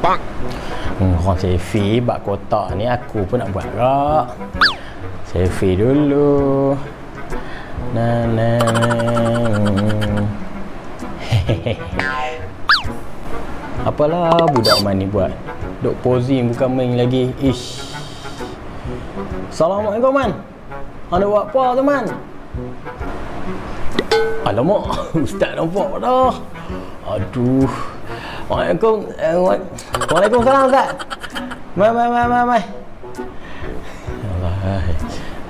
Orang selfie bak kotak ni aku pun nak buat kak. Selfie dulu. Apalah budak man ni buat. Duk posing bukan main lagi. Ish. Assalamualaikum man. Anda buat apa tu man? Alamak, ustaz nampak dah. Aduh. Waalaikumsalam ustaz. Mai. Allah.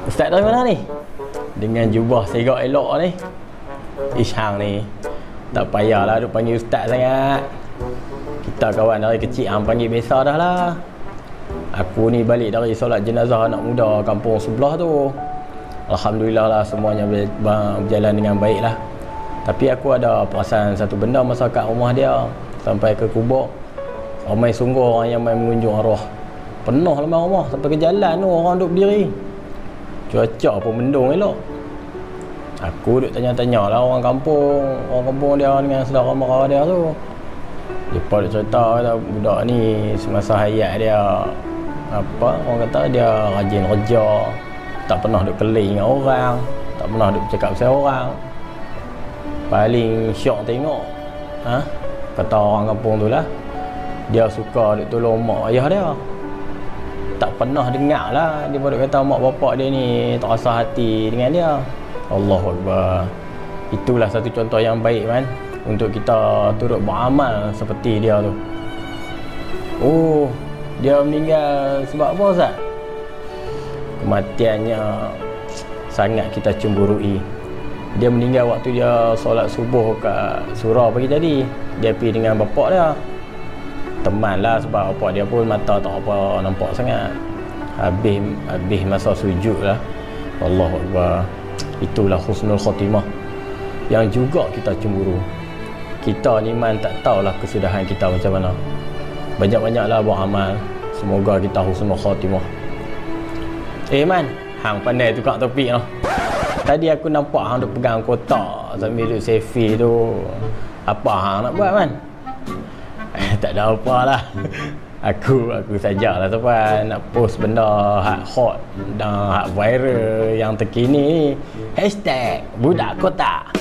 Ustaz dari mana ni? Dengan jubah segak elok ni. Ish hang ni. Tak payahlah duk panggil ustaz sangat. Kita kawan dari kecil hang panggil biasa dah lah. Aku ni balik dari solat jenazah anak muda kampung sebelah tu. Alhamdulillah lah semuanya berjalan dengan baik lah. Tapi aku ada perasaan satu benda masa kat rumah dia. Sampai ke kubur, ramai sungguh orang yang main mengunjung arwah. Penuh lah rumah sampai ke jalan tu orang duduk berdiri. Cuaca pun mendung elok. Aku duduk tanya-tanya lah orang kampung dia dengan saudara mara dia tu. Mereka duduk cerita kata budak ni semasa hayat dia orang kata dia rajin kerja, tak pernah duduk keling dengan orang, tak pernah duduk bercakap pasal orang. Paling syok tengok kata orang kampung tu lah, dia suka duk tolong mak ayah dia. Tak pernah dengar lah dia duk kata mak bapak dia ni tak rasa hati dengan dia. Allahu Akbar. Itulah satu contoh yang baik kan, untuk kita turut beramal seperti dia tu. Oh, dia meninggal sebab apa Ustaz? Kematiannya sangat kita cemburui. Dia meninggal waktu dia solat subuh kat surau pagi tadi. Dia pergi dengan bapak dia. Teman lah sebab bapak dia pun mata tak apa nampak sangat. Habis masa sujud lah. Allahu Akbar. Itulah husnul khatimah yang juga kita cemburu. Kita ni man tak tahulah kesudahan kita macam mana. Banyak-banyaklah buat amal. Semoga kita husnul khatimah. Man, hang pandai tukar topik lah. Tadi aku nampak hang duk pegang kotak sambil duk selfie tu. Apa hang nak buat man? Tak ada apalah. Aku sajalah tuan nak post benda hot dan viral yang terkini ni. #budak kotak.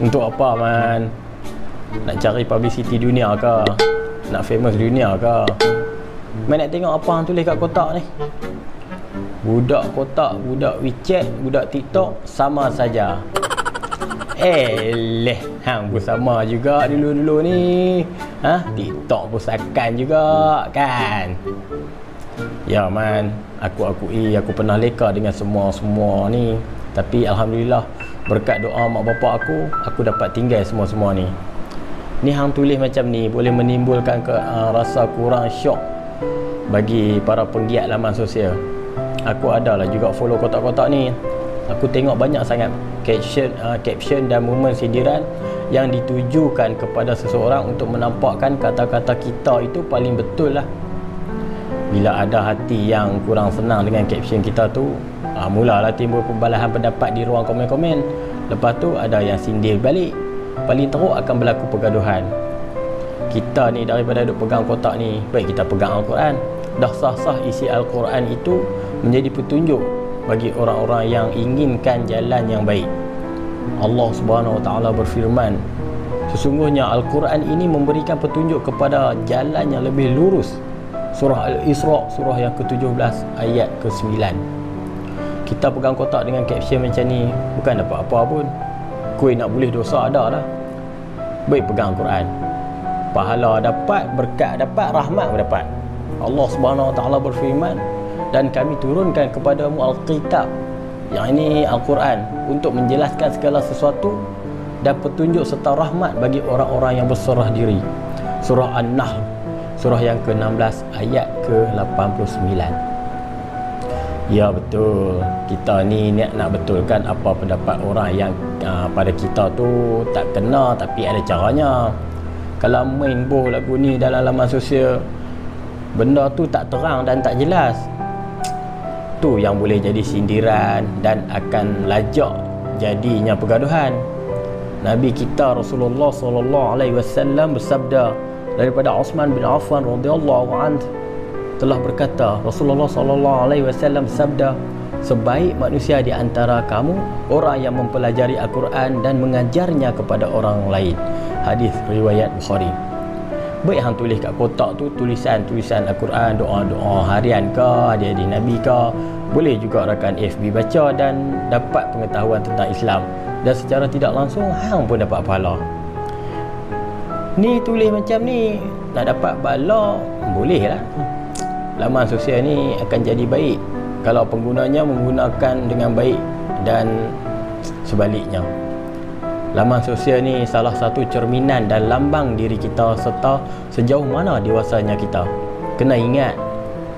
Untuk apa man? Nak cari publicity dunia ke? Nak famous dunia ke? Man nak tengok apa hang tulis kat kotak ni? Budak kotak, budak WeChat, budak TikTok sama saja. Hang pun sama juga dulu-dulu ni. TikTok pun sakan juga kan. Ya man, aku akui aku pernah leka dengan semua ni. Tapi alhamdulillah berkat doa mak bapak aku dapat tinggal semua ni. Ni hang tulis macam ni boleh menimbulkan rasa kurang syok bagi para penggiat laman sosial. Aku adalah juga follow kotak-kotak ni. Aku tengok banyak sangat caption dan momen sindiran yang ditujukan kepada seseorang untuk menampakkan kata-kata kita itu paling betul lah. Bila ada hati yang kurang senang dengan caption kita tu, mulalah timbul pembalahan pendapat di ruang komen-komen. Lepas tu ada yang sindir balik. Paling teruk akan berlaku pergaduhan. Kita ni daripada duk pegang kotak ni, baik kita pegang Al-Quran. Dah sah-sah isi Al-Quran itu menjadi petunjuk bagi orang-orang yang inginkan jalan yang baik. Allah Subhanahu Wa Taala berfirman, sesungguhnya Al-Quran ini memberikan petunjuk kepada jalan yang lebih lurus. Surah Al-Isra, surah yang ke-17 ayat ke-9. Kita pegang kotak dengan caption macam ni bukan dapat apa pun. Kuih nak boleh dosa ada lah. Baik pegang Al-Quran, pahala dapat, berkat dapat, rahmat dapat. Allah Subhanahu Wa Taala berfirman, dan kami turunkan kepadamu Al-Kitab, yang ini Al-Quran, untuk menjelaskan segala sesuatu dan petunjuk serta rahmat bagi orang-orang yang berserah diri. Surah An-Nahl, surah yang ke-16 ayat ke-89. Ya betul, kita ni nak betulkan apa pendapat orang yang pada kita tu tak kena tapi ada caranya. Kalau main boh lagu ni dalam laman sosial, benda tu tak terang dan tak jelas, tu yang boleh jadi sindiran dan akan lajak jadinya pergaduhan. Nabi kita Rasulullah sallallahu alaihi wasallam bersabda daripada Uthman bin Affan radhiyallahu anhu telah berkata, Rasulullah sallallahu alaihi wasallam bersabda, sebaik manusia di antara kamu orang yang mempelajari Al-Quran dan mengajarnya kepada orang lain. Hadis riwayat Bukhari. Baik hang tulis kat kotak tu tulisan-tulisan Al-Quran, doa-doa harian ke, hadis-hadis Nabi ke, boleh juga rakan FB baca dan dapat pengetahuan tentang Islam, dan secara tidak langsung hang pun dapat pahala. Ni tulis macam ni nak dapat pahala boleh lah. Laman sosial ni akan jadi baik kalau penggunanya menggunakan dengan baik dan sebaliknya. Laman sosial ni salah satu cerminan dan lambang diri kita serta sejauh mana dewasanya kita. Kena ingat,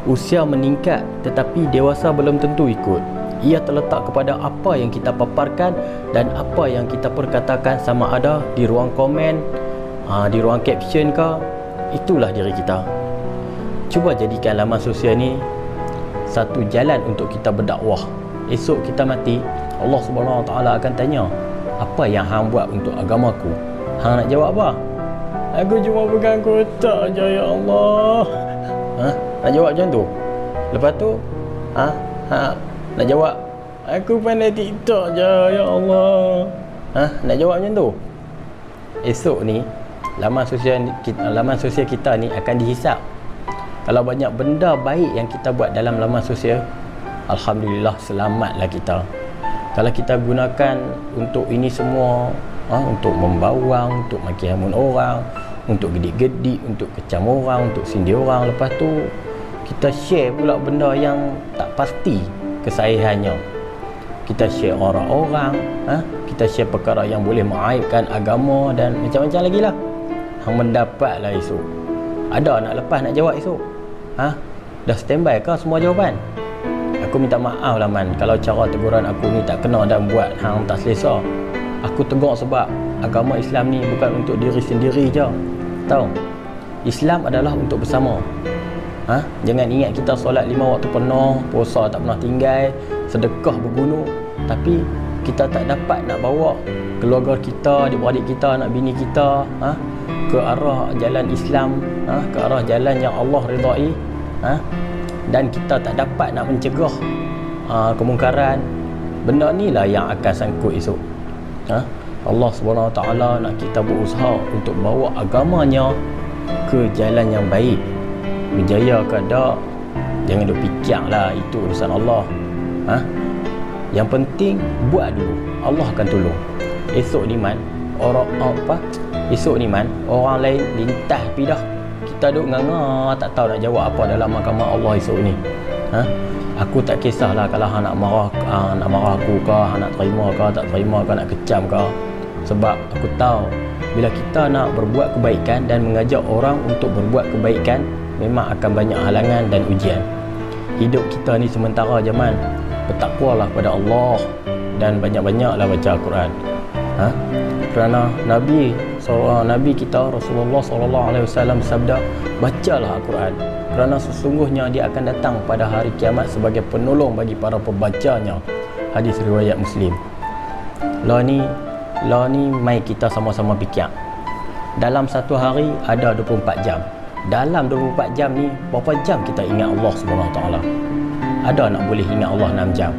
usia meningkat tetapi dewasa belum tentu ikut. Ia terletak kepada apa yang kita paparkan dan apa yang kita perkatakan, sama ada di ruang komen, di ruang caption ke, itulah diri kita. Cuba jadikan laman sosial ni satu jalan untuk kita berdakwah. Esok kita mati, Allah Subhanahu Wa Taala akan tanya, apa yang hang buat untuk agamaku? Hang nak jawab apa? Aku cuma pegang kotak je ya Allah. Nak jawab macam tu? Lepas tu nak jawab, aku pandai TikTok je ya Allah. Nak jawab macam tu? Esok ni laman sosial kita ni akan dihisap. Kalau banyak benda baik yang kita buat dalam laman sosial, alhamdulillah selamatlah kita. Kalau kita gunakan untuk ini semua, untuk membawang, untuk maki hamun orang, untuk gedik-gedik, untuk kecam orang, untuk sindir orang, lepas tu kita share pula benda yang tak pasti kesahihannya. Kita share orang-orang, kita share perkara yang boleh mengaibkan agama dan macam-macam lagi lah. Hang mendapatlah esok. Ada nak lepas nak jawab esok? Dah standby ke semua jawapan? Aku minta maaf lah man, kalau cara teguran aku ni tak kena dan buat hang tak selesa. Aku tegur sebab agama Islam ni bukan untuk diri sendiri je. Tahu? Islam adalah untuk bersama. Jangan ingat kita solat 5 waktu penuh, puasa tak pernah tinggal, sedekah bergunung, tapi kita tak dapat nak bawa keluarga kita, adik-beradik kita, anak bini kita ke arah jalan Islam, ke arah jalan yang Allah redai, dan kita tak dapat nak mencegah kemungkaran. Benda ni lah yang akan sangkut esok. Allah Subhanahu Wa Taala nak kita berusaha untuk bawa agamanya ke jalan yang baik. Berjaya ke tak, jangan duk fikir lah, itu urusan Allah. Yang penting buat dulu, Allah akan tolong. Esok ni man, orang lain lintas pi dah, kita duk nganga tak tahu nak jawab apa dalam mahkamah Allah esok ni. Aku tak kisahlah kalau hang nak marah aku ke, hang nak terima ke, tak terima ke, nak kecam ke. Sebab aku tahu bila kita nak berbuat kebaikan dan mengajak orang untuk berbuat kebaikan, memang akan banyak halangan dan ujian. Hidup kita ni sementara je man. Bertakwalah pada Allah dan banyak-banyaklah baca Al-Quran. Kerana Nabi kita Rasulullah sallallahu alaihi wasallam sabda, bacalah Al-Quran kerana sesungguhnya dia akan datang pada hari kiamat sebagai penolong bagi para pembacanya. Hadis riwayat Muslim. Lah ni mai kita sama-sama fikir. Dalam satu hari ada 24 jam. Dalam 24 jam ni berapa jam kita ingat Allah Subhanahu Taala? Ada nak boleh ingat Allah 6 jam.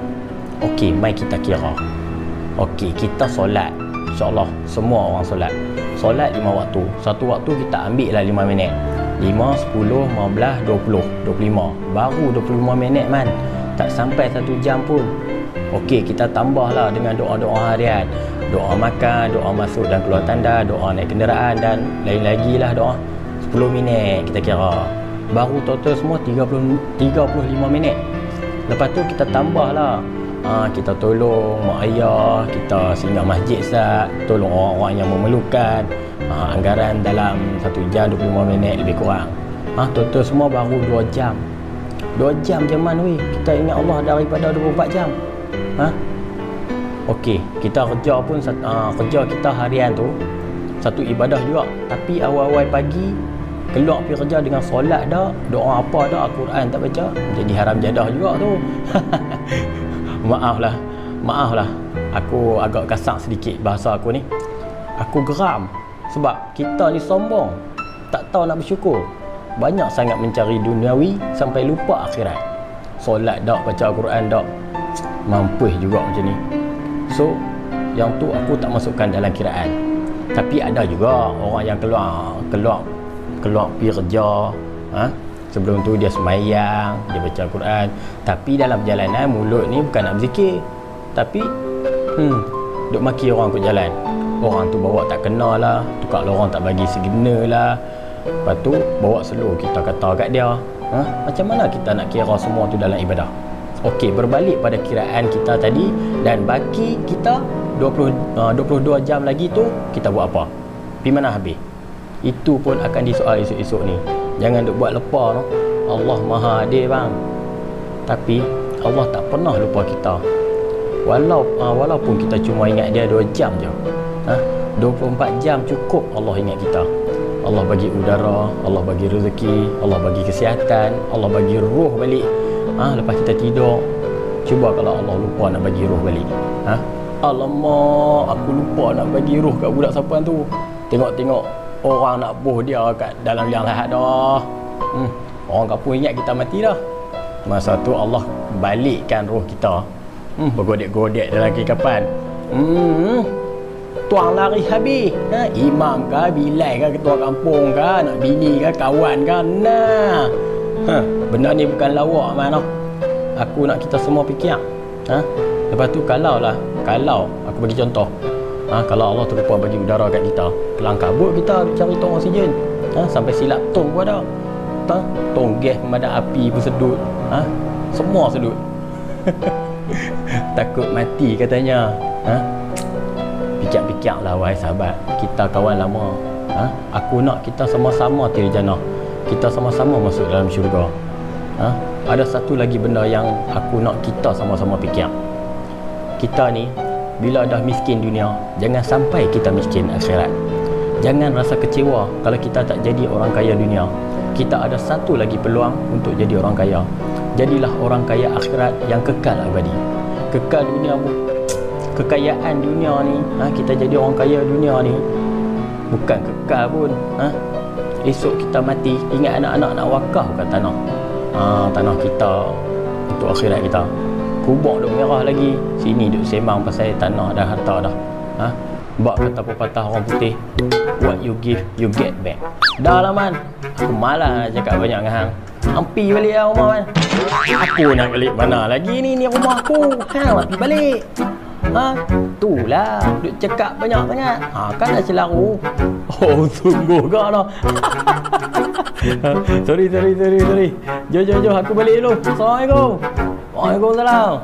Okey, mai kita kira. Okey, kita solat. InsyaAllah semua orang solat. Solat 5 waktu. Satu waktu kita ambil lah 5 minit. 5, 10, 15, 20, 25. Baru 25 minit man. Tak sampai 1 jam pun. Okey, kita tambahlah dengan doa-doa harian. Doa makan, doa masuk dan keluar tanda, doa naik kenderaan dan lain lagi lah doa. 10 minit kita kira. Baru total semua 35 minit. Lepas tu kita tambahlah. Kita tolong mak ayah, kita singgah masjid sat, tolong orang-orang yang memerlukan. Anggaran dalam 1 jam 25 minit lebih kurang. Total semua baru 2 jam. 2 jam je man weh, kita ingat Allah daripada 24 jam. Okey, kita kerja pun kerja kita harian tu satu ibadah juga. Tapi awal-awal pagi keluar pergi kerja dengan solat dah, doa apa dah, Al-Quran tak baca, jadi haram jadah juga tu. Maaf lah, aku agak kasar sedikit bahasa aku ni. Aku geram. Sebab kita ni sombong, tak tahu nak bersyukur. Banyak sangat mencari duniawi sampai lupa akhirat. Solat dak, baca Al-Quran dak, mampus juga macam ni. So yang tu aku tak masukkan dalam kiraan. Tapi ada juga orang yang keluar pergi kerja, sebelum tu dia sembahyang, dia baca Al-Quran, tapi dalam perjalanan mulut ni bukan nak berzikir, tapi duk maki orang kat jalan. Orang tu bawa tak kenal lah, tukar lorong tak bagi segena lah, lepas tu bawa slow, kita kata kat dia. Macam mana kita nak kira semua tu dalam ibadah? Okey, berbalik pada kiraan kita tadi, dan baki kita 22 jam lagi tu kita buat apa? Pergi mana habis? Itu pun akan disoal esok-esok ni. Jangan duk buat lepa no. Allah Maha Adil bang. Tapi Allah tak pernah lupa kita. Walaupun kita cuma ingat dia 2 jam je. 24 jam cukup Allah ingat kita. Allah bagi udara, Allah bagi rezeki, Allah bagi kesihatan, Allah bagi roh balik. Lepas kita tidur, cuba kalau Allah lupa nak bagi roh balik. Alamak, aku lupa nak bagi roh kat budak sapan tu. Tengok-tengok orang nak buh dia kat dalam liang lahat dah. Orang kampung ingat kita mati dah. Masa tu Allah balikkan roh kita. Bergodek-godek dalam kekapan. Tuang lari habis. Imam ke, bilai ke, ketua kampung ke, nak bini ke, kawan ke. Benda ni bukan lawak mana. Aku nak kita semua fikir. Lepas tu kalau aku bagi contoh, kalau Allah terlupa bagi udara kat kita, kelang kabut kita cari tong oksigen, sampai silap tong pun ada. Tong gas pemadam api pun sedut. Semua sedut. Takut mati katanya. Fikir-fikirlah wahai sahabat, kita kawan lama. Aku nak kita sama-sama til jannah, kita sama-sama masuk dalam syurga. Ada satu lagi benda yang aku nak kita sama-sama fikir. Kita ni bila dah miskin dunia, jangan sampai kita miskin akhirat. Jangan rasa kecewa kalau kita tak jadi orang kaya dunia. Kita ada satu lagi peluang untuk jadi orang kaya. Jadilah orang kaya akhirat yang kekal abadi. Kekal dunia, kekayaan dunia ni, kita jadi orang kaya dunia ni bukan kekal pun. Esok kita mati, ingat anak-anak nak wakaf kat tanah. Tanah kita untuk akhirat kita. Kubur duk merah lagi, sini duk sembang pasal tanah dan harta dah. Bak kata pepatah orang putih, what you give you get back. Dah lah man, aku malas nak cakap banyak dengan hang. Ampi balik lah rumah man. Aku nak balik mana lagi ni rumah aku. Hang nak pergi balik. Itulah duk cakap banyak sangat. Kan dah celaru. Oh sungguh kau dah. Sorry. Jom aku balik dulu. Assalamualaikum. Waalaikumsalam.